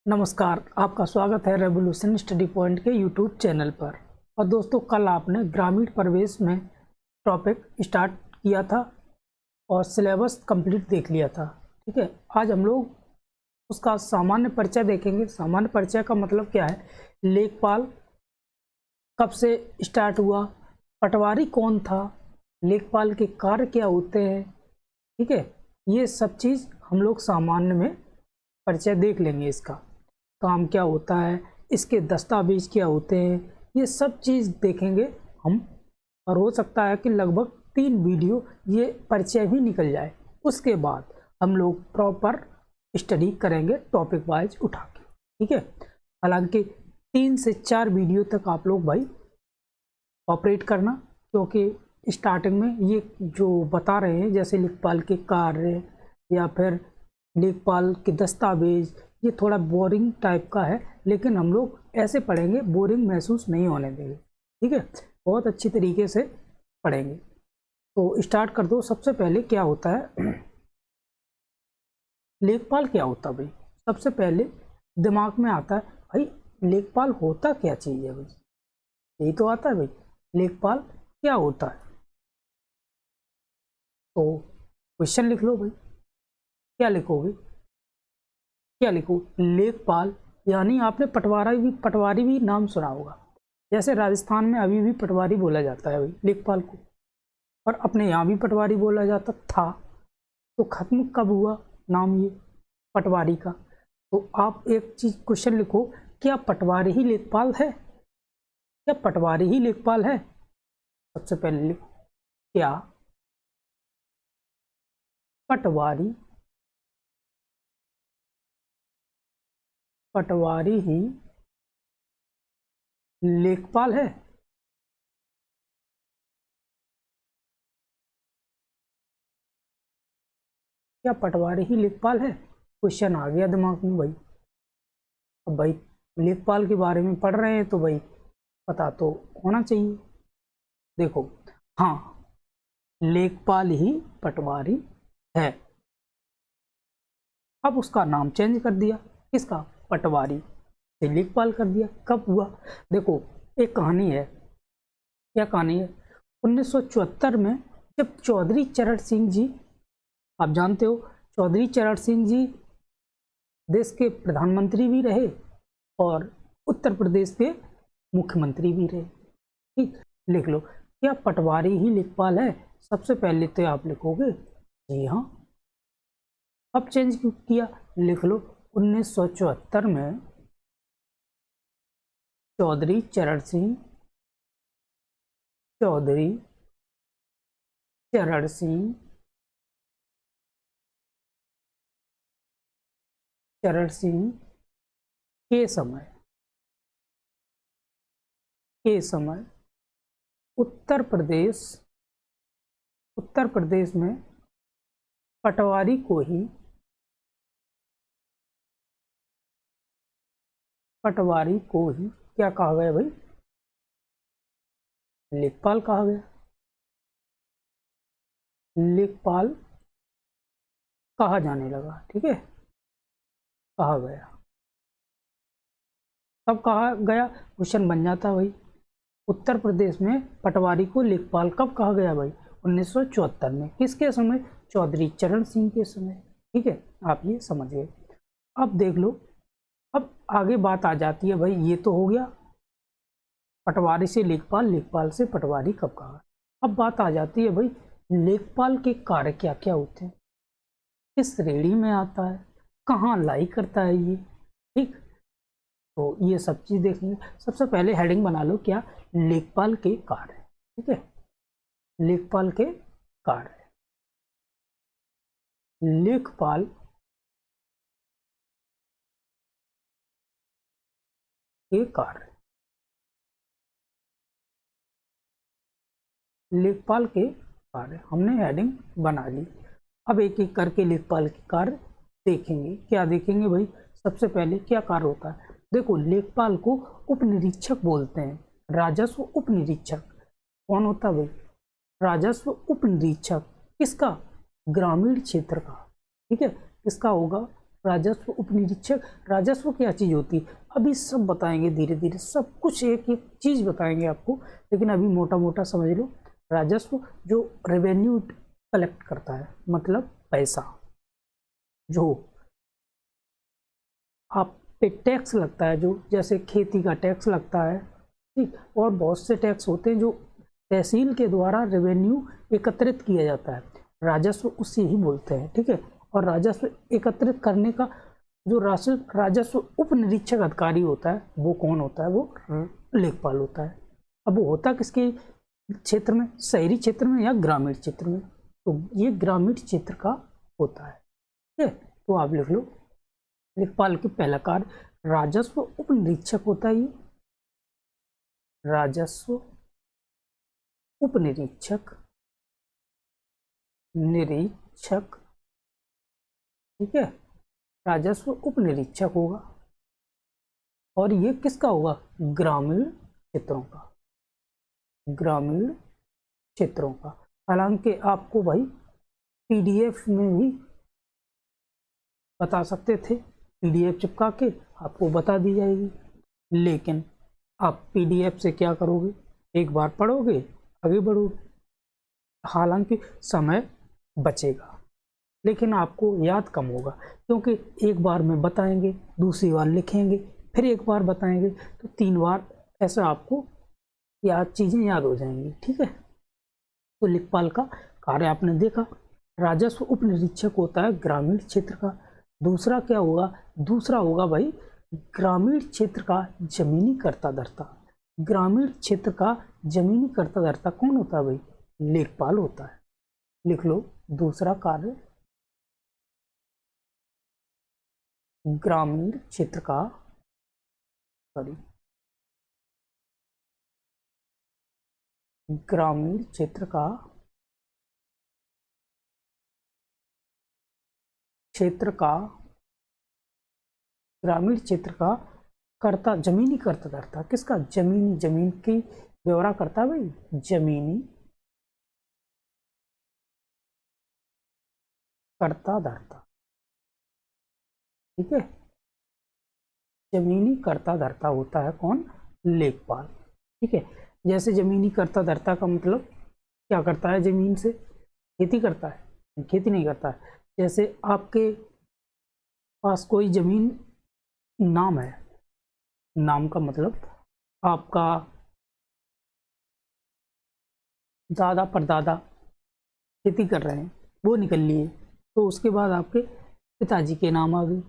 नमस्कार, आपका स्वागत है रेवोल्यूशन स्टडी पॉइंट के यूट्यूब चैनल पर। और दोस्तों, कल आपने ग्रामीण परिवेश में टॉपिक स्टार्ट किया था और सिलेबस कंप्लीट देख लिया था। ठीक है, आज हम लोग उसका सामान्य परिचय देखेंगे। सामान्य परिचय का मतलब क्या है, लेखपाल कब से स्टार्ट हुआ, पटवारी कौन था, लेखपाल के कार्य क्या होते हैं। ठीक है, ये सब चीज़ हम लोग सामान्य में परिचय देख लेंगे। इसका काम क्या होता है, इसके दस्तावेज क्या होते हैं, ये सब चीज़ देखेंगे हम। और हो सकता है कि लगभग 3 वीडियो ये परिचय भी निकल जाए। उसके बाद हम लोग प्रॉपर स्टडी करेंगे टॉपिक वाइज उठा के। ठीक है, हालांकि 3 से 4 वीडियो तक आप लोग भाई ऑपरेट करना, क्योंकि स्टार्टिंग में ये जो बता रहे हैं जैसे लेखपाल के कार्य या फिर लेखपाल के दस्तावेज, ये थोड़ा बोरिंग टाइप का है, लेकिन हम लोग ऐसे पढ़ेंगे बोरिंग महसूस नहीं होने देंगे। ठीक है, बहुत अच्छी तरीके से पढ़ेंगे। तो स्टार्ट कर दो। सबसे पहले क्या होता है, लेखपाल क्या होता है भाई। सबसे पहले दिमाग में आता है भाई लेखपाल होता क्या चीज़ है भाई, यही तो आता है भाई, लेखपाल क्या होता है। तो क्वेश्चन लिख लो भाई, क्या लिखोगे, क्या लिखो, लेखपाल। यानी आपने पटवारी भी नाम सुना होगा। जैसे राजस्थान में अभी भी पटवारी बोला जाता है भाई लेखपाल को, और अपने यहाँ भी पटवारी बोला जाता था। तो खत्म कब हुआ नाम ये पटवारी का। तो आप एक चीज क्वेश्चन लिखो, क्या पटवारी ही लेखपाल है, क्या पटवारी ही लेखपाल है। सबसे पहले लिखो, क्या पटवारी ही लेखपाल है। क्या पटवारी ही लेखपाल है। क्वेश्चन आ गया दिमाग में भाई। अब भाई लेखपाल के बारे में पढ़ रहे हैं तो भाई पता तो होना चाहिए। देखो, हाँ, लेखपाल ही पटवारी है। अब उसका नाम चेंज कर दिया, किसका, पटवारी से लेखपाल कर दिया। कब हुआ, देखो एक कहानी है। क्या कहानी है, 1974 में जब चौधरी चरण सिंह जी, आप जानते हो चौधरी चरण सिंह जी देश के प्रधानमंत्री भी रहे और उत्तर प्रदेश के मुख्यमंत्री भी रहे। ठीक, लिख लो, क्या पटवारी ही लेखपाल है। सबसे पहले तो आप लिखोगे जी हाँ। अब चेंज क्यों किया, लिख लो 1974 में चौधरी चरण सिंह चरण सिंह के समय उत्तर प्रदेश में पटवारी को ही क्या कहा गया भाई, लेखपाल कहा गया। लेखपाल कहा जाने लगा। ठीक है, कहा गया। कब कहा गया, क्वेश्चन बन जाता भाई। उत्तर प्रदेश में पटवारी को लेखपाल कब कहा गया भाई, 1974 में। किसके समय, चौधरी चरण सिंह के समय। ठीक है, आप ये समझ गए। अब देख लो, अब आगे बात आ जाती है भाई, ये तो हो गया पटवारी से लेखपाल, लेखपाल से पटवारी कब कहा। अब बात आ जाती है भाई लेखपाल के कार्य क्या क्या होते हैं, किस श्रेणी में आता है, कहाँ लाई करता है ये। ठीक, तो ये सब चीज देखेंगे। सबसे पहले हेडिंग बना लो, क्या, लेखपाल के कार्य। ठीक है, लेखपाल के कार्य, लेखपाल के कार्य, लेखपाल के कार्य, हमने हेडिंग बना ली। अब एक एक करके लेखपाल के कार्य देखेंगे। क्या देखेंगे भाई, सबसे पहले क्या कार्य होता है। देखो, लेखपाल को उप निरीक्षक बोलते हैं, राजस्व उप निरीक्षक। कौन होता है भाई, राजस्व उप निरीक्षक। किसका, ग्रामीण क्षेत्र का। ठीक है, किसका होगा, राजस्व उपनिरीक्षक, राजस्व क्या चीज होती है अभी सब बताएंगे, धीरे धीरे सब कुछ एक एक चीज बताएंगे आपको, लेकिन अभी मोटा मोटा समझ लो। राजस्व जो रेवेन्यू कलेक्ट करता है, मतलब पैसा, जो आप पे टैक्स लगता है, जो जैसे खेती का टैक्स लगता है, ठीक, और बहुत से टैक्स होते हैं जो तहसील के द्वारा रेवेन्यू एकत्रित किया जाता है, राजस्व उसे ही बोलते हैं, ठीक है। और राजस्व एकत्रित करने का जो राजस्व उप निरीक्षक अधिकारी होता है वो कौन होता है, वो लेखपाल होता है। अब वो होता किसके क्षेत्र में, शहरी क्षेत्र में या ग्रामीण क्षेत्र में, तो ये ग्रामीण क्षेत्र का होता है, ठीक है। तो आप लिख लो, लेखपाल के पहला कार्य राजस्व उप निरीक्षक होता है, ये राजस्व उप निरीक्षक, निरीक्षक, ठीक है, राजस्व उप निरीक्षक होगा। और ये किसका होगा, ग्रामीण क्षेत्रों का, ग्रामीण क्षेत्रों का। हालांकि आपको भाई पीडीएफ में भी बता सकते थे, पीडीएफ चिपका के आपको बता दी जाएगी, लेकिन आप पीडीएफ से क्या करोगे, एक बार पढ़ोगे आगे बढ़ोगे, हालांकि समय बचेगा लेकिन आपको याद कम होगा, क्योंकि एक बार में बताएंगे, दूसरी बार लिखेंगे, फिर एक बार बताएंगे, तो 3 बार ऐसा आपको चीज़ें याद हो जाएंगी, ठीक है। तो लेखपाल का कार्य आपने देखा, राजस्व उप निरीक्षक होता है ग्रामीण क्षेत्र का। दूसरा क्या होगा, दूसरा होगा भाई ग्रामीण क्षेत्र का जमीनी कर्ता धर्ता। ग्रामीण क्षेत्र का जमीनी कर्ता धर्ता कौन होता है भाई, लेखपाल होता है। लिख लो, दूसरा कार्य ग्रामीण क्षेत्र का, ग्रामीण क्षेत्र का ग्रामीण क्षेत्र का कर्ता, जमीनी कर्ता धर्ता, किसका, जमीनी, जमीन की ब्यौरा करता है भाई, जमीनी कर्ता धर्ता, ठीक है। जमीनी कर्ता धर्ता होता है कौन, लेखपाल, ठीक है। जैसे जमीनी कर्ता धर्ता का मतलब क्या करता है, जमीन से खेती करता है, खेती नहीं करता है। जैसे आपके पास कोई जमीन नाम है, नाम का मतलब आपका दादा परदादा खेती कर रहे हैं, वो निकल लिए, तो उसके बाद आपके पिताजी के नाम आ गई,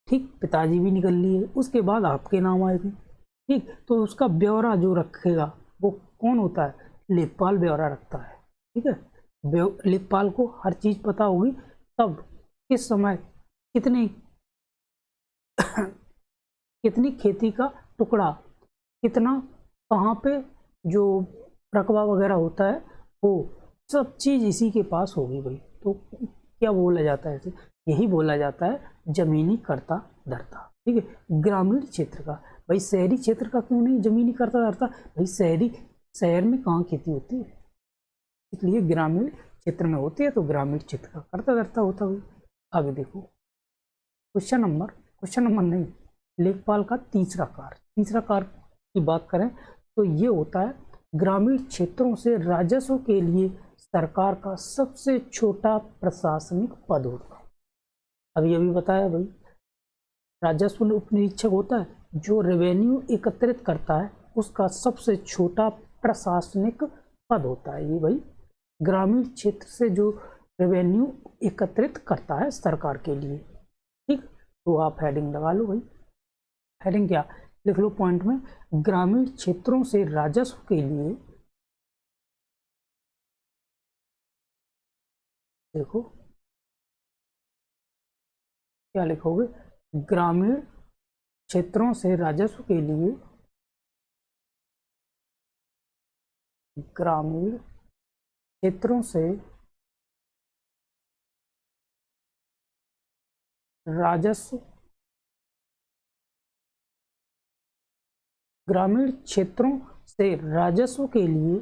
ठीक, पिताजी भी निकल लिए, उसके बाद आपके नाम आएगी, ठीक। तो उसका ब्यौरा जो रखेगा वो कौन होता है, लेखपाल ब्यौरा रखता है, ठीक है। लेखपाल को हर चीज़ पता होगी, तब किस समय कितनी कितनी खेती का टुकड़ा, कितना कहाँ पे जो रकबा वगैरह होता है, वो सब चीज़ इसी के पास होगी भाई। तो क्या बोला जाता है इसे, यही बोला जाता है जमीनी कर्ता धर्ता, ठीक है। ग्रामीण क्षेत्र का, भाई शहरी क्षेत्र का क्यों नहीं जमीनी कर्ता धर्ता, भाई शहर में कहाँ खेती होती है, इसलिए ग्रामीण क्षेत्र में होती है, तो ग्रामीण क्षेत्र का कर्ता धर्ता होता है। आगे देखो, क्वेश्चन नंबर नहीं, लेखपाल का तीसरा कार्य की बात करें तो ये होता है ग्रामीण क्षेत्रों से राजस्व के लिए सरकार का सबसे छोटा प्रशासनिक पद होता है। अभी बताया भाई, राजस्व उपनिरीक्षक होता है जो रेवेन्यू एकत्रित करता है, उसका सबसे छोटा प्रशासनिक पद होता है ये भाई, ग्रामीण क्षेत्र से जो रेवेन्यू एकत्रित करता है सरकार के लिए, ठीक। तो आप हेडिंग लगा लो भाई, हेडिंग क्या लिख लो पॉइंट में, ग्रामीण क्षेत्रों से राजस्व के लिए, देखो क्या लिखोगे, ग्रामीण क्षेत्रों से राजस्व के लिए, ग्रामीण क्षेत्रों से राजस्व, ग्रामीण क्षेत्रों से राजस्व के लिए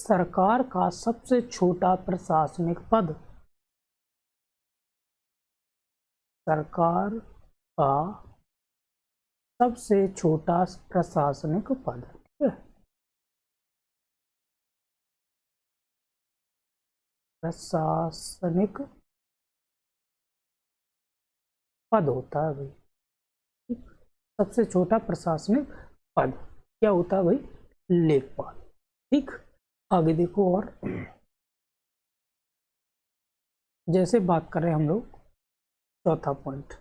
सरकार का सबसे छोटा प्रशासनिक पद। सरकार का सबसे छोटा प्रशासनिक पद, ठीक है। प्रशासनिक पद होता है भाई, सबसे छोटा प्रशासनिक पद क्या होता है भाई, लेखपाल। ठीक, आगे देखो। और जैसे बात करें हम लोग चौथा पॉइंट,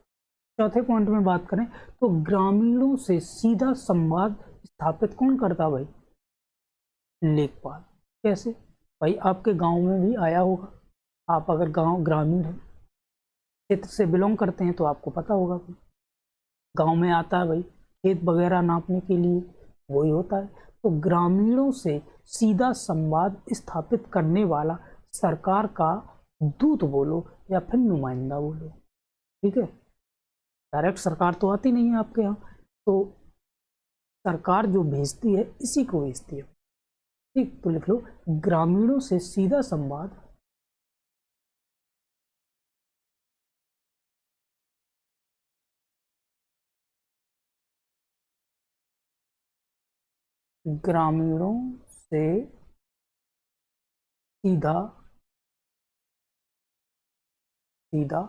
चौथे पॉइंट में बात करें तो ग्रामीणों से सीधा संवाद स्थापित कौन करता भाई, लेखपाल। कैसे भाई, आपके गांव में भी आया होगा, आप अगर गांव ग्रामीण क्षेत्र से बिलोंग करते हैं तो आपको पता होगा भाई, गांव में आता है भाई खेत वगैरह नापने के लिए, वही होता है। तो ग्रामीणों से सीधा संवाद स्थापित करने वाला सरकार का दूत बोलो या फिर नुमाइंदा बोलो, ठीक है। डायरेक्ट सरकार तो आती नहीं है आपके यहाँ, तो सरकार जो भेजती है इसी को भेजती है, ठीक। तो लिख लो ग्रामीणों से सीधा संवाद ग्रामीणों से सीधा सीधा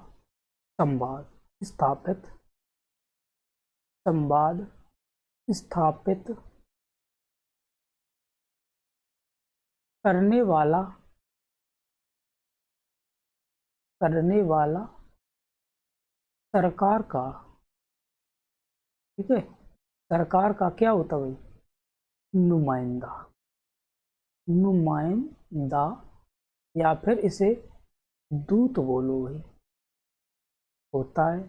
संवाद स्थापित करने वाला सरकार का, ठीक है, सरकार का क्या होता भाई, नुमाइंदा। नुमाइंदा या फिर इसे दूत बोलो भाई, होता है।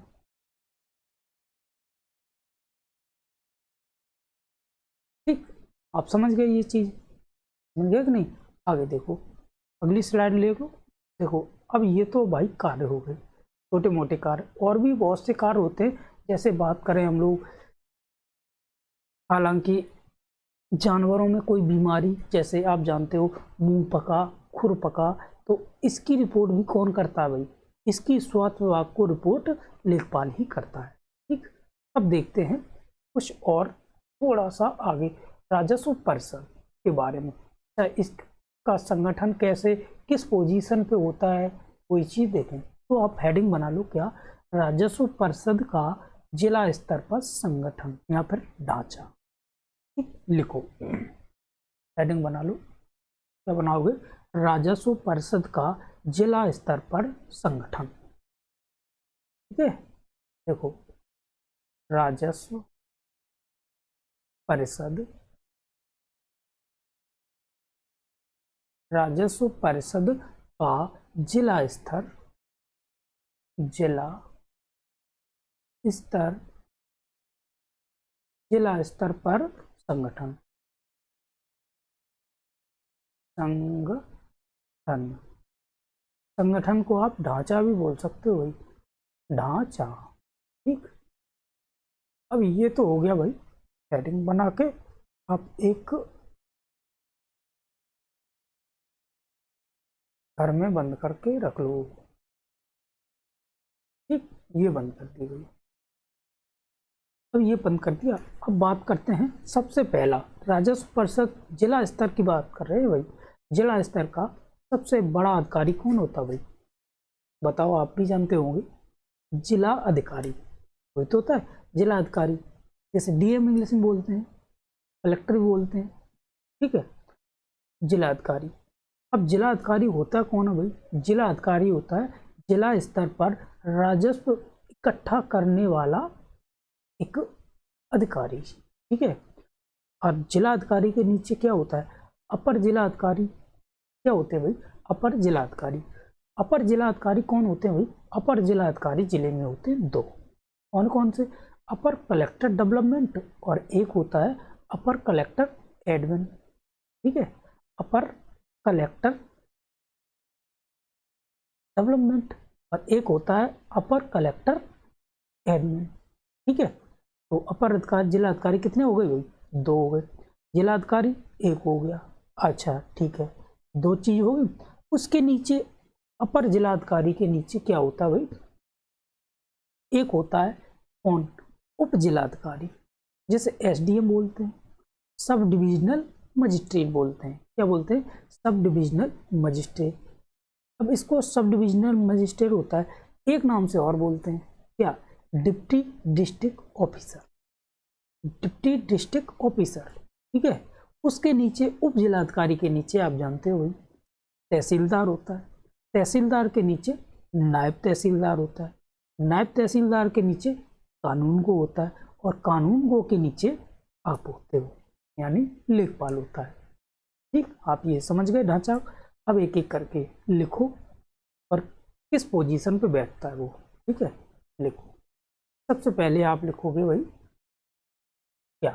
ठीक, आप समझ गए ये चीज, समझ गए कि नहीं। आगे देखो, अगली स्लाइड ले लो। देखो अब ये तो भाई कार्य हो गए, छोटे मोटे कार्य, और भी बहुत से कार्य होते हैं। जैसे बात करें हम लोग, हालांकि जानवरों में कोई बीमारी, जैसे आप जानते हो मुंह पका, खुर पका, तो इसकी रिपोर्ट भी कौन करता है भाई, इसकी स्वास्थ्य विभाग को रिपोर्ट लेखपाल ही करता है, ठीक। अब देखते हैं कुछ और थोड़ा सा आगे, राजस्व परिषद के बारे में, इसका संगठन कैसे, किस पोजीशन पे होता है, कोई चीज देखें। तो आप हेडिंग बना लो, क्या, राजस्व परिषद का जिला स्तर पर संगठन या फिर ढांचा, लिखो, हेडिंग बना लो। क्या बनाओगे, राजस्व परिषद का जिला स्तर पर संगठन, ठीक है। देखो राजस्व परिषद, राजस्व परिषद का जिला स्तर जिला स्तर पर संगठन, संगठन को आप ढांचा भी बोल सकते हो भाई, ढांचा, ठीक। अब ये तो हो गया भाई, हेडिंग बना के आप एक घर में बंद करके रख लो, ठीक। ये बंद कर दी गई, अब ये बंद कर दिया। अब बात करते हैं सबसे पहला, राजस्व परिषद जिला स्तर की बात कर रहे हैं भाई, जिला स्तर का सबसे बड़ा अधिकारी कौन होता है भाई, बताओ, आप भी जानते होंगे, जिला अधिकारी वही तो होता है, जिला अधिकारी। जैसे डीएम इंग्लिश में बोलते हैं, कलेक्टर भी बोलते हैं, ठीक है, जिला अधिकारी। अब जिला अधिकारी होता कौन है भाई, जिला अधिकारी होता है जिला स्तर पर राजस्व इकट्ठा करने वाला एक अधिकारी, ठीक है। और जिला अधिकारी के नीचे क्या होता है, अपर जिला अधिकारी। क्या होते हैं भाई, अपर जिला अधिकारी। अपर जिला अधिकारी कौन होते हैं भाई, अपर जिला अधिकारी जिले में होते हैं दो, कौन कौन से, अपर कलेक्टर डेवलपमेंट और एक होता है अपर कलेक्टर एडमिन, ठीक है, अपर कलेक्टर डेवलपमेंट और एक होता है अपर कलेक्टर एडमिन, ठीक है। तो अपर अधिकारी जिला अधिकारी कितने हो गए भाई, दो हो गए, जिला अधिकारी एक हो गया, अच्छा ठीक है, दो चीज हो गई। उसके नीचे अपर जिलाधिकारी के नीचे क्या होता है भाई, एक होता है कौन, उप जिलाधिकारी, जैसे एसडीएम बोलते हैं, सब डिविजनल मजिस्ट्रेट बोलते हैं। क्या बोलते हैं, सब डिविजनल मजिस्ट्रेट। अब इसको सब डिविजनल मजिस्ट्रेट होता है, एक नाम से और बोलते हैं, क्या, deputy district officer, deputy district officer. ठीक है, उसके नीचे उप जिलाधिकारी के नीचे आप जानते हो तहसीलदार होता है, तहसीलदार के नीचे नायब तहसीलदार होता है, नायब तहसीलदार के नीचे कानून गो होता है, और कानून गो के नीचे आप होते हो, यानी लेखपाल होता है। ठीक, आप ये समझ गए ढांचा। अब एक एक करके लिखो और किस पोजीशन पे बैठता है वो। ठीक है, लिखो। सबसे पहले आप लिखोगे भाई क्या,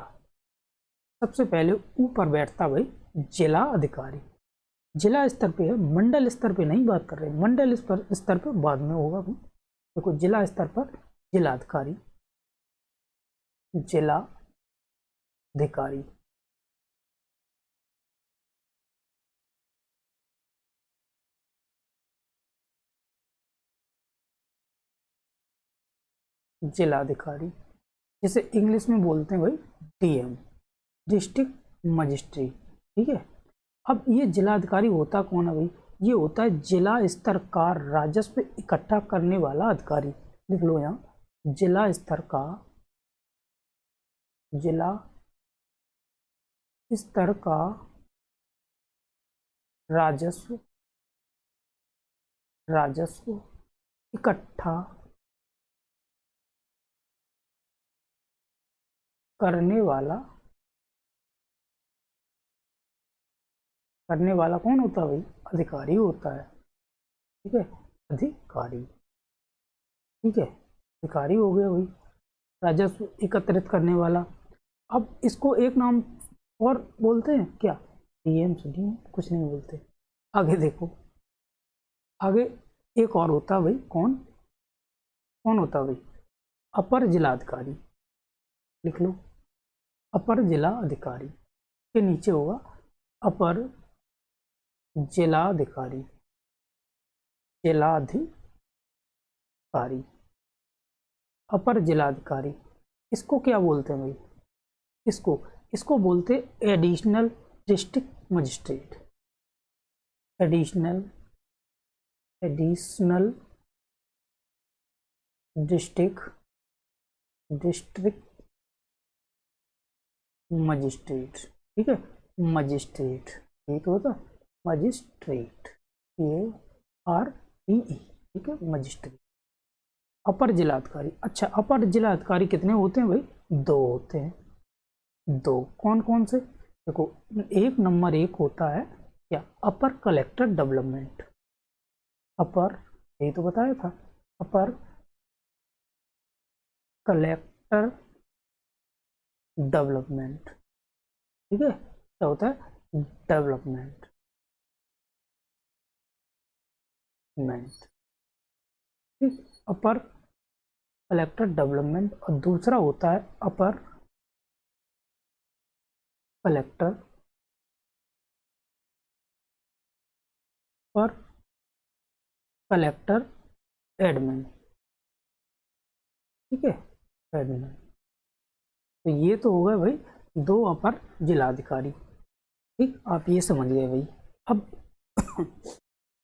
सबसे पहले ऊपर बैठता भाई जिला अधिकारी। जिला स्तर पे है, मंडल स्तर पे नहीं बात कर रहे, मंडल स्तर पे बाद में होगा भाई। देखो जिला स्तर पर जिला अधिकारी, जिला अधिकारी। जिला अधिकारी जिसे इंग्लिश में बोलते हैं भाई डीएम, डिस्ट्रिक्ट मजिस्ट्रेट। ठीक है, अब ये जिलाधिकारी होता कौन है भाई, ये होता है जिला स्तर का राजस्व इकट्ठा करने वाला अधिकारी। लिख लो यहाँ, जिला स्तर का, जिला स्तर का राजस्व, राजस्व इकट्ठा करने वाला, करने वाला कौन होता है भाई, अधिकारी होता है। ठीक है, अधिकारी। ठीक है, अधिकारी हो गया भाई, राजस्व एकत्रित करने वाला। अब इसको एक नाम और बोलते हैं क्या, डीएम से, डीएम कुछ नहीं बोलते। आगे देखो, आगे एक और होता है भाई, कौन, कौन होता है भाई, अपर जिलाधिकारी। लिख लो, अपर जिला अधिकारी के नीचे होगा अपर जिलाधिकारी, जिलाधिकारी, अपर जिलाधिकारी। इसको क्या बोलते हैं भाई, इसको, इसको बोलते additional district magistrate, additional, additional district, district magistrate. ठीक है, मजिस्ट्रेट, ये तो होता magistrate, A R T E. ठीक है, मजिस्ट्रेट। अपर जिलाधिकारी, अच्छा अपर जिलाधिकारी कितने होते हैं भाई, दो होते हैं, दो। कौन कौन से, देखो, एक नंबर एक होता है क्या, अपर कलेक्टर डेवलपमेंट, अपर, यही तो बताया था, अपर कलेक्टर डेवलपमेंट। ठीक है, क्या होता है, डेवलपमेंट, मेंट। ठीक, अपर कलेक्टर डेवलपमेंट। और दूसरा होता है अपर कलेक्टर, पर कलेक्टर एडमिन। ठीक है, एडमिन। तो ये तो हो गए भाई दो अपर जिलाधिकारी। ठीक, आप ये समझ गए भाई। अब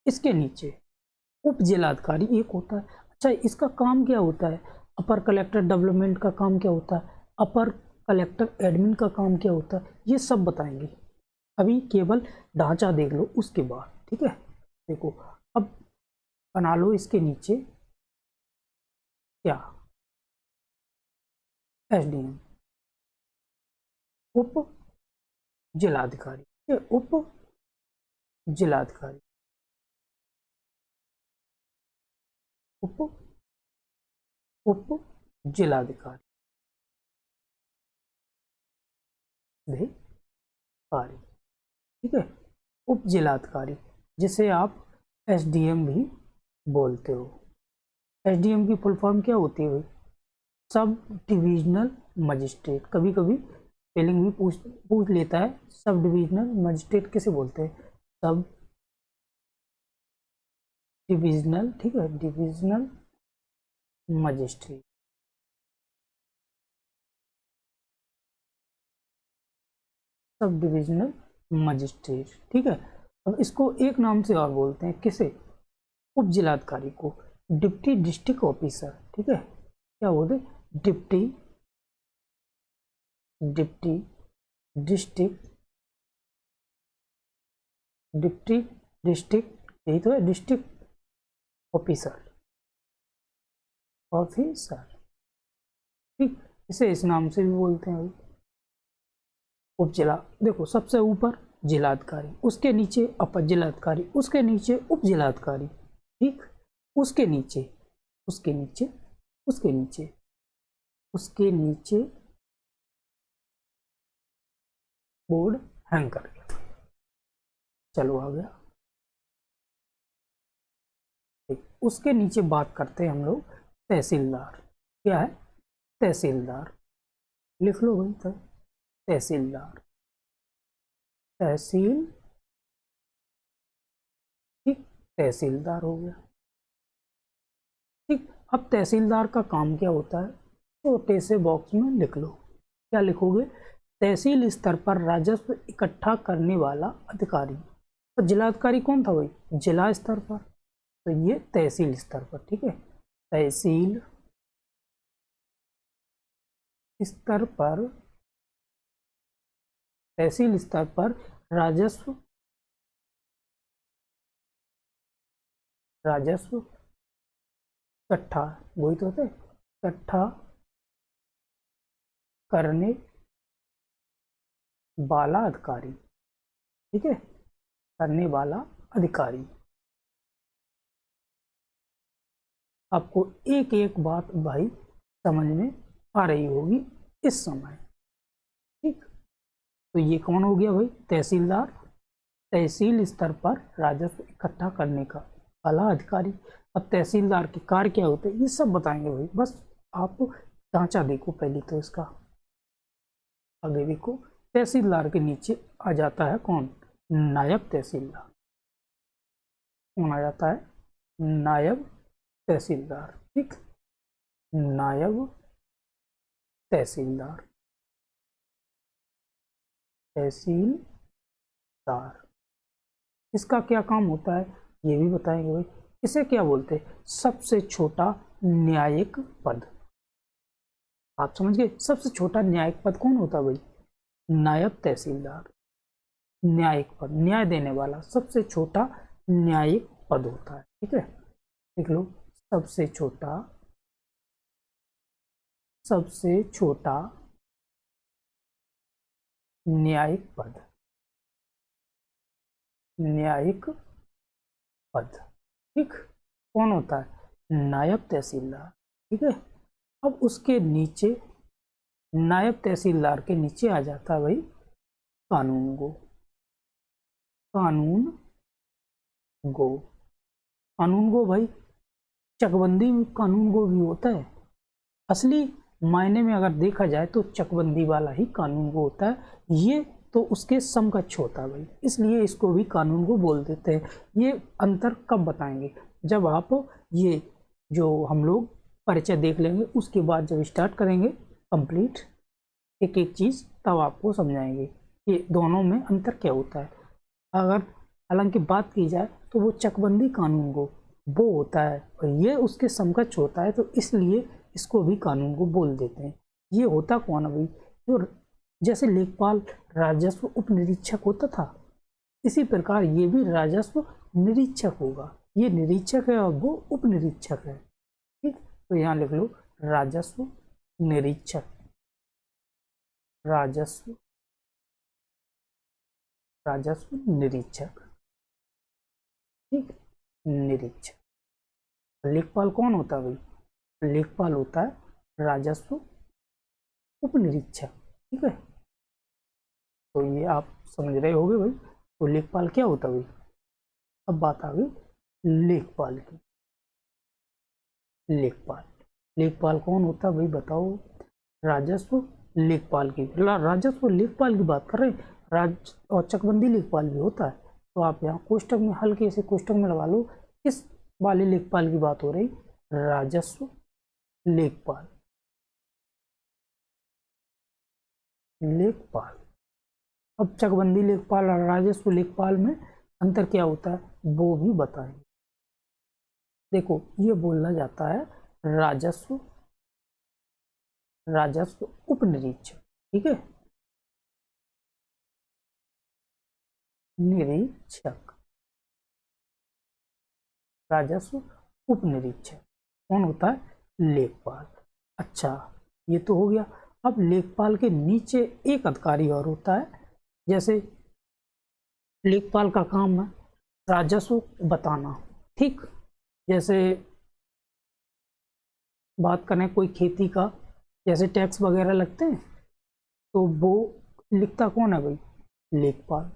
इसके नीचे उप जिलाधिकारी एक होता है। अच्छा, इसका काम क्या होता है, अपर कलेक्टर डेवलपमेंट का काम क्या होता है, अपर कलेक्टर एडमिन का काम क्या होता है, ये सब बताएंगे। अभी केवल ढांचा देख लो उसके बाद। ठीक है, देखो, अब बना लो इसके नीचे क्या, एसडीएम, उप जिलाधिकारी। ये उप जिलाधिकारी, उप, उप जिलाधिकारी, अधिकारी। ठीक है, उप जिलाधिकारी जिसे आप एसडीएम भी बोलते हो। एसडीएम की फुल फॉर्म क्या होती है भाई, सब डिविजनल मजिस्ट्रेट। कभी कभी स्पेलिंग भी पूछ लेता है। सब डिविजनल मजिस्ट्रेट किसे बोलते हैं? सब डिविजनल, ठीक है, divisional magistrate. Sub divisional magistrate, ठीक है। अब इसको एक नाम से और बोलते हैं, किसे? उप जिलाधिकारी को, डिप्टी डिस्ट्रिक्ट ऑफिसर, ठीक है। क्या बोलते? Deputy deputy district, deputy district, यही तो है, डिस्ट्रिक्ट ऑफिसर, ऑफिसर, ठीक। इसे इस नाम से भी बोलते हैं। उप जिला, देखो सबसे ऊपर जिलाधिकारी, उसके नीचे अपर जिलाधिकारी, उसके नीचे उप जिलाधिकारी, ठीक। उसके नीचे, उसके नीचे, उसके नीचे, उसके नीचे बोर्ड हैंग कर गया। चलो आ गया, ठीक। उसके नीचे बात करते हैं हम लोग तहसीलदार। क्या है? तहसीलदार, लिख लो भाई, तहसीलदार, तहसील, ठीक, तहसीलदार हो गया, ठीक। अब तहसीलदार का काम क्या होता है? छोटे से बॉक्स में लिख लो। क्या लिखोगे? तहसील स्तर पर राजस्व इकट्ठा करने वाला अधिकारी। तो जिलाधिकारी कौन था भाई? जिला स्तर पर, तो ये तहसील स्तर पर, ठीक है। तहसील स्तर पर, तहसील स्तर पर राजस्व, राजस्व इकट्ठा, वही तो होता है, इकट्ठा करने वाला अधिकारी, ठीक है, करने वाला अधिकारी। आपको एक एक बात भाई समझ में आ रही होगी इस समय, ठीक। तो ये कौन हो गया भाई? तहसीलदार, तहसील स्तर पर राजस्व इकट्ठा करने का वाला अधिकारी। अब तहसीलदार के कार्य क्या होते हैं ये सब बताएंगे भाई, बस आप ढांचा देखो पहले तो इसका, आगे देखो। तहसीलदार के नीचे आ जाता है कौन? नायब तहसीलदार। कौन आ जाता है? नायब तहसीलदार, ठीक। नायब तहसीलदार, तहसीलदार, इसका क्या काम होता है ये भी बताएंगे भाई। इसे क्या बोलते हैं? सबसे छोटा न्यायिक पद। आप समझ गए? सबसे छोटा न्यायिक पद कौन होता है भाई? नायब तहसीलदार। न्यायिक पद, न्याय देने वाला, सबसे छोटा न्यायिक पद होता है, ठीक है। देख लो, सबसे छोटा, सबसे छोटा न्यायिक पद, न्यायिक पद, ठीक, कौन होता है? नायब तहसीलदार, ठीक है। अब उसके नीचे, नायब तहसीलदार के नीचे आ जाता है भाई कानून गो। कानून गो, कानून गो भाई, चकबंदी में कानून गो भी होता है। असली मायने में अगर देखा जाए तो चकबंदी वाला ही कानून गो होता है। ये तो उसके समकक्ष होता है भाई, इसलिए इसको भी कानून गो बोल देते हैं। ये अंतर कब बताएंगे? जब आप ये जो हम लोग परिचय देख लेंगे, उसके बाद जब स्टार्ट करेंगे कंप्लीट एक एक चीज़, तब आपको समझाएंगे कि दोनों में अंतर क्या होता है। अगर हालांकि बात की जाए तो वो चकबंदी कानून को वो होता है और ये उसके समकक्ष होता है, तो इसलिए इसको भी कानून को बोल देते हैं। ये होता कौन है भाई? जो जैसे लेखपाल राजस्व उप निरीक्षक होता था, इसी प्रकार ये भी राजस्व निरीक्षक होगा। ये निरीक्षक है और वो उप निरीक्षक है, ठीक। तो यहाँ लिख लो राजस्व निरीक्षक, राजस्व, राजस्व निरीक्षक, ठीक, निरीक्षक। लेखपाल कौन होता है भाई? लेखपाल होता है राजस्व उप निरीक्षक, ठीक है। तो ये आप समझ रहे होगे भाई। तो लेखपाल क्या होता है भाई? अब बात आ गई लेखपाल की। लेखपाल, लेखपाल कौन होता है भाई बताओ? राजस्व लेखपाल की, राजस्व लेखपाल की बात कर रहे हैं, और चकबंदी लेखपाल भी होता है। तो आप यहाँ कोष्टक में हल्के से कोष्टक में लगा लो, किस वाले लेखपाल की बात हो रही, राजस्व लेखपाल, लेखपाल। अब चकबंदी लेखपाल और राजस्व लेखपाल में अंतर क्या होता है वो भी बताएंगे। देखो ये बोलना जाता है राजस्व, राजस्व उपनिरीक्षक, ठीक है, निरीक्षक, राजस्व उपनिरीक्षक कौन होता है, लेखपाल। अच्छा ये तो हो गया। अब लेखपाल के नीचे एक अधिकारी और होता है, जैसे लेखपाल का काम है राजस्व बताना, ठीक, जैसे बात करें कोई खेती का, जैसे टैक्स वगैरह लगते हैं तो वो लिखता कौन है भाई, लेखपाल।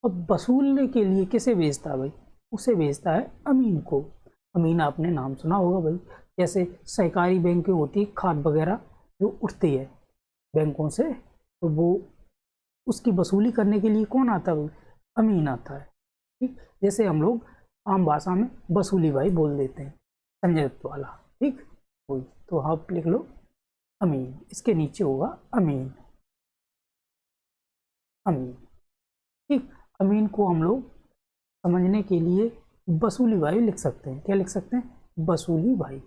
अब वसूलने के लिए किसे भेजता है भाई, उसे भेजता है अमीन को। अमीन आपने नाम सुना होगा भाई, जैसे सहकारी बैंकें होती है, खाद वगैरह जो उठती है बैंकों से, तो वो उसकी वसूली करने के लिए कौन आता है भाई, अमीन आता है, ठीक। जैसे हम लोग आम भाषा में वसूली भाई बोल देते हैं, संजय दत्त वाला, ठीक, वही। तो आप लिख लो अमीन, इसके नीचे होगा अमीन, अमीन, ठीक। अमीन को हम लोग समझने के लिए वसूली भाई लिख सकते हैं, क्या लिख सकते हैं, वसूली भाई,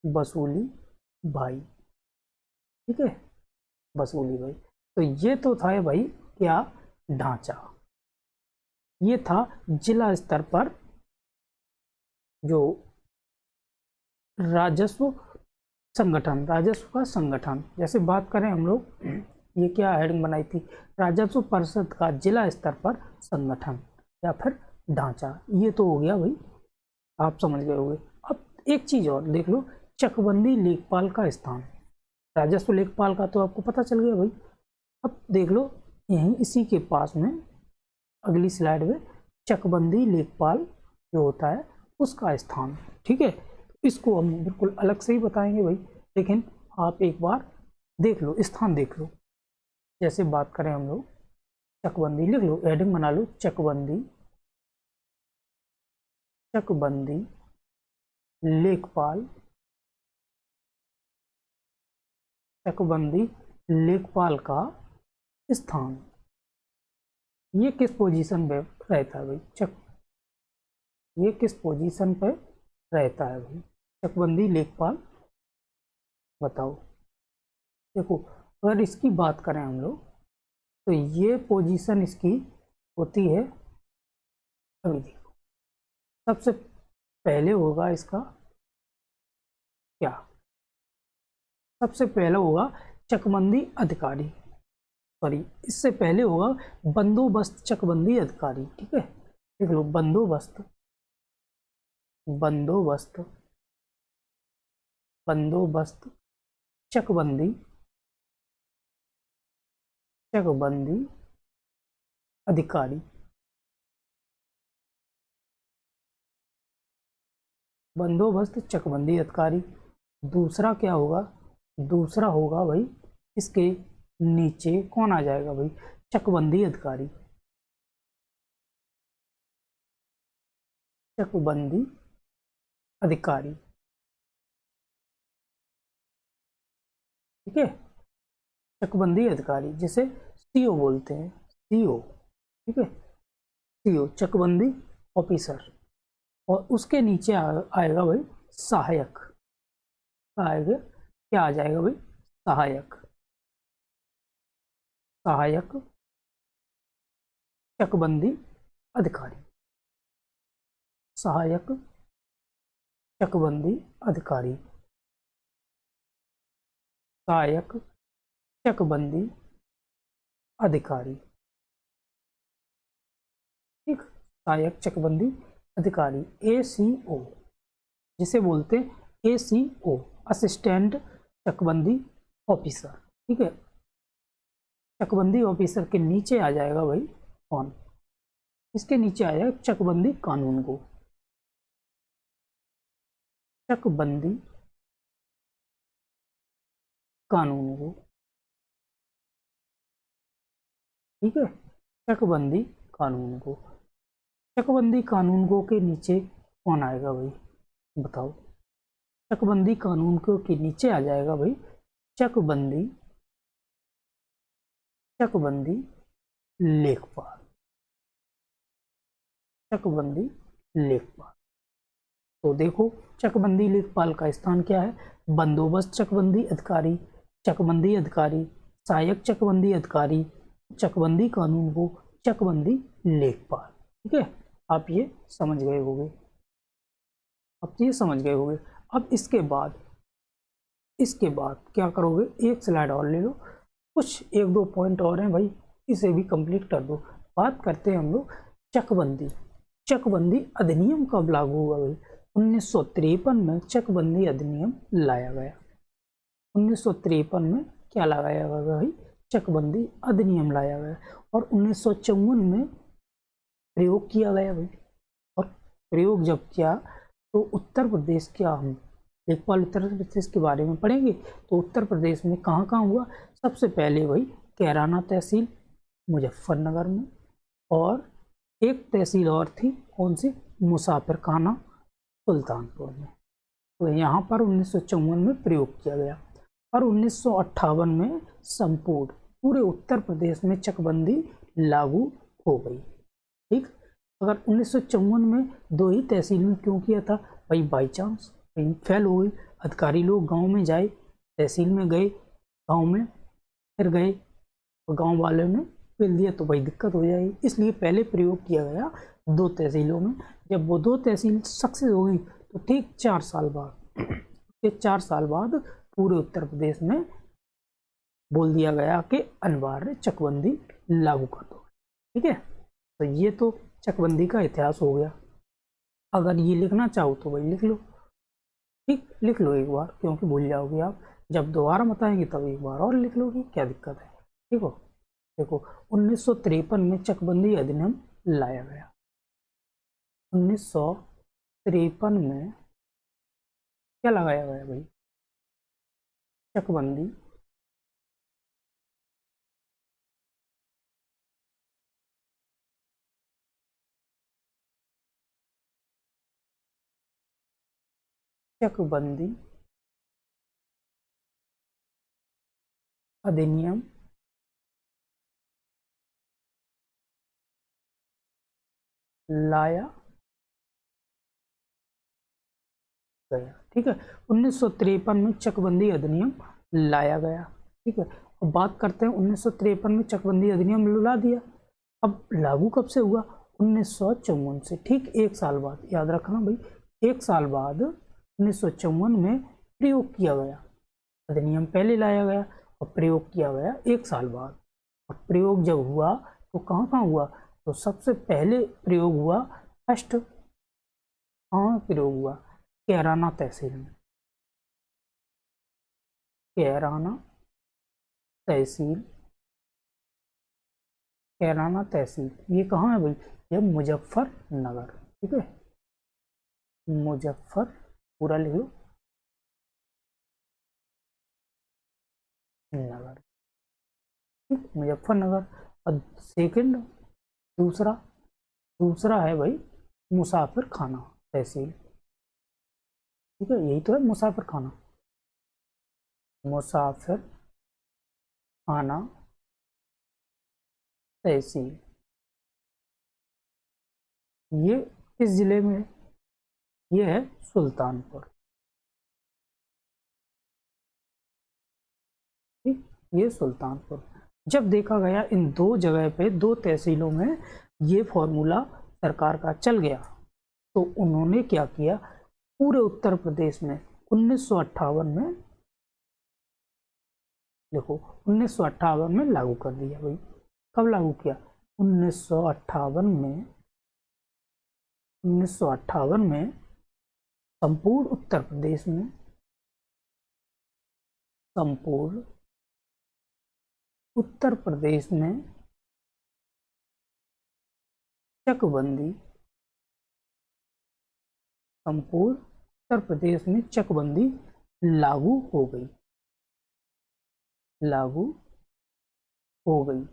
वसूली भाई, ठीक है, वसूली भाई। तो ये तो था भाई क्या, ढांचा। ये था जिला स्तर पर जो राजस्व संगठन, राजस्व का संगठन, जैसे बात करें हम लोग, ये क्या हेडिंग बनाई थी, राजस्व परिषद का जिला स्तर पर संगठन या फिर ढांचा। ये तो हो गया भाई, आप समझ गए होंगे। अब एक चीज और देख लो, चकबंदी लेखपाल का स्थान, राजस्व लेखपाल का तो आपको पता चल गया भाई। अब देख लो यहीं इसी के पास में अगली स्लाइड में चकबंदी लेखपाल जो होता है उसका स्थान, ठीक है। इसको हम बिल्कुल अलग से ही बताएंगे भाई, लेकिन आप एक बार देख लो, स्थान देख लो। जैसे बात करें हम लोग, चकबंदी लिख लो, हेडिंग बना लो, चकबंदी, चकबंदी लेखपाल, चकबंदी लेखपाल का स्थान। ये किस पोजीशन पे रहता है भाई, ये किस पोजीशन पे रहता है भाई, चकबंदी लेखपाल, बताओ। देखो अगर इसकी बात करें हम लोग, तो ये पोजीशन इसकी होती है, अभी देखो सबसे पहले होगा इसका क्या, सबसे पहले होगा चकबंदी अधिकारी, सॉरी इससे पहले होगा बंदोबस्त चकबंदी अधिकारी, ठीक है। देख लो बंदोबस्त, बंदोबस्त, बंदोबस्त चकबंदी, चकबंदी अधिकारी, बंदोबस्त चकबंदी अधिकारी। दूसरा क्या होगा, दूसरा होगा भाई इसके नीचे कौन आ जाएगा भाई, चकबंदी अधिकारी, चकबंदी अधिकारी, ठीक है, चकबंदी अधिकारी जिसे सीओ बोलते हैं, सीओ, ठीक है, सीओ चकबंदी ऑफिसर। और उसके नीचे आएगा भाई सहायक, आएगा क्या आ जाएगा भाई, सहायक, सहायक चकबंदी अधिकारी, सहायक चकबंदी अधिकारी, सहायक चकबंदी अधिकारी, ठीक, सहायक चकबंदी अधिकारी, ACO जिसे बोलते हैं ACO, असिस्टेंट चकबंदी ऑफिसर, ठीक है। चकबंदी ऑफिसर के नीचे आ जाएगा भाई कौन, इसके नीचे आ जाएगा चकबंदी कानून को, चकबंदी कानून को। ठीक है, चकबंदी कानून को। चकबंदी कानून को के नीचे कौन आएगा भाई, बताओ। चकबंदी कानून को के नीचे आ जाएगा भाई चकबंदी, चकबंदी लेखपाल, चकबंदी लेखपाल। तो देखो, चकबंदी लेखपाल का स्थान क्या है, बंदोबस्त चकबंदी अधिकारी, चकबंदी अधिकारी, सहायक चकबंदी अधिकारी, चकबंदी कानून को, चकबंदी लेखपाल। ठीक है, आप ये समझ गए होंगे, अब ये समझ गए होंगे। अब इसके बाद क्या करोगे, एक स्लाइड और ले लो, कुछ एक दो पॉइंट और हैं भाई, इसे भी कंप्लीट कर दो। बात करते हैं हम लोग चकबंदी। चकबंदी अधिनियम कब लागू हुआ भाई, 1953 में चकबंदी अधिनियम लाया गया। 1953 में क्या लगाया गया भाई, चकबंदी अधिनियम लाया गया, और 1954 में प्रयोग किया गया भाई। और प्रयोग जब किया तो उत्तर प्रदेश, क्या हम लेखपाल उत्तर प्रदेश के बारे में पढ़ेंगे, तो उत्तर प्रदेश में कहाँ कहाँ हुआ, सबसे पहले भाई कैराना तहसील मुजफ्फरनगर में, और एक तहसील और थी कौन सी, मुसाफिर खाना सुल्तानपुर में। तो यहाँ पर 1954 में प्रयोग किया गया, और 1958 में संपूर्ण पूरे उत्तर प्रदेश में चकबंदी लागू हो गई। ठीक, अगर 1954 में दो ही तहसील में क्यों किया था भाई, बाई चांस कहीं फेल हो गई, अधिकारी लोग गांव में जाए, तहसील में गए, गांव में फिर गए, तो गांव वालों ने फेल दिया तो भाई दिक्कत हो जाएगी, इसलिए पहले प्रयोग किया गया दो तहसीलों में। जब वो दो तहसील सक्सेस हो गई तो ठीक 4 साल बाद, 4 साल बाद पूरे उत्तर प्रदेश में बोल दिया गया कि अनिवार्य चकबंदी लागू कर दो। ठीक है, तो ये तो चकबंदी का इतिहास हो गया। अगर ये लिखना चाहो तो भाई लिख लो, ठीक, लिख लो एक बार, क्योंकि भूल जाओगे आप, जब दोबारा बताएंगे तब एक बार और लिख लोगे, क्या दिक्कत है। ठीक हो, देखो 1953 में चकबंदी अधिनियम लाया गया। 1953 में क्या लगाया गया भाई, चकबंदी चकबंदी अधिनियम लाया गया। ठीक है, 1953 में चकबंदी अधिनियम लाया गया। ठीक है, अब बात करते हैं 1953 में चकबंदी अधिनियम ला दिया, अब लागू कब से हुआ, 1954 से, ठीक 1 साल बाद, याद रखना भाई, 1 साल बाद 1954 में प्रयोग किया गया। अधिनियम पहले लाया गया और प्रयोग किया गया 1 साल बाद। और प्रयोग जब हुआ तो कहाँ कहाँ हुआ, तो सबसे पहले प्रयोग हुआ फर्स्ट, कहाँ प्रयोग हुआ, कैराना तहसील में, कैराना तहसील, कैराना तहसील ये कहाँ है भाई, ये मुजफ्फरनगर। ठीक है, मुजफ्फर, पूरा लिख लो, नगर। ठीक, मुजफ्फरनगर। और सेकंड, दूसरा, दूसरा है भाई मुसाफिर खाना तहसील। ठीक है, यही तो है मुसाफिर खाना, मुसाफिर खाना तहसील, ये किस जिले में है, ये है सुल्तानपुर। ठीक, ये सुल्तानपुर। जब देखा गया इन दो जगह पे, दो तहसीलों में ये फॉर्मूला सरकार का चल गया, तो उन्होंने क्या किया, पूरे उत्तर प्रदेश में 1958 में, देखो 1958 में लागू कर दिया भाई। कब लागू किया, 1958 में, 1958 में संपूर्ण उत्तर प्रदेश में, संपूर्ण उत्तर प्रदेश में चकबंदी, संपूर्ण उत्तर प्रदेश में चकबंदी लागू हो गई। लागू हो गई।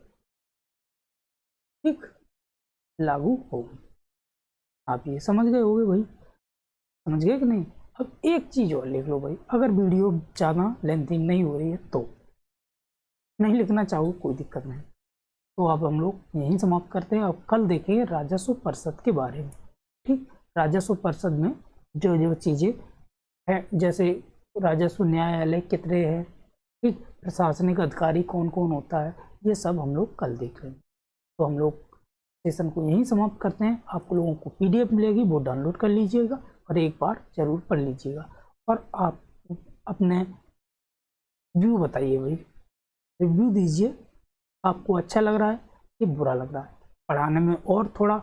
ठीक, लागू हो गई। आप ये समझ गए होगे भाई, समझ गए कि नहीं। अब एक चीज और लिख लो भाई, अगर वीडियो ज़्यादा लेंथी नहीं हो रही है तो, नहीं लिखना चाहो कोई दिक्कत नहीं। तो अब हम लोग यहीं समाप्त करते हैं। अब कल देखेंगे राजस्व परिषद के बारे में। ठीक, राजस्व परिषद में जो जो चीज़ें हैं, जैसे राजस्व न्यायालय कितने हैं, ठीक, प्रशासनिक अधिकारी कौन कौन होता है, ये सब हम लोग कल देख लेंगे। तो हम लोग सेशन को यहीं समाप्त करते हैं। आप लोगों को PDF मिलेगी, वो डाउनलोड कर लीजिएगा और एक बार जरूर पढ़ लीजिएगा। और आप अपने व्यू बताइए भाई, रिव्यू दीजिए, आपको अच्छा लग रहा है कि बुरा लग रहा है, पढ़ाने में और थोड़ा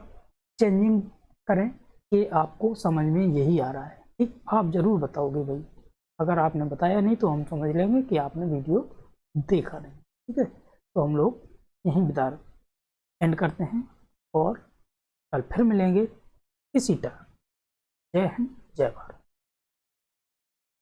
चेंजिंग करें कि आपको समझ में यही आ रहा है। ठीक, आप ज़रूर बताओगे भाई, अगर आपने बताया नहीं तो हम समझ लेंगे कि आपने वीडियो देखा नहीं। ठीक है, तो हम लोग यहीं विदा एंड करते हैं और कल फिर मिलेंगे इसी तरह। जय हिंद, जय भारत।